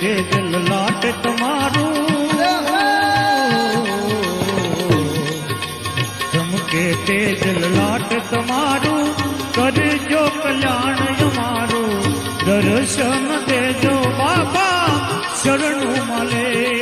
તેજ લલાટ તમારું, ચમકે તેજ લલાટ તમારું, કરજો કલ્યાણ અમારું, દર્શન દેજો બાબા શરણું મળે.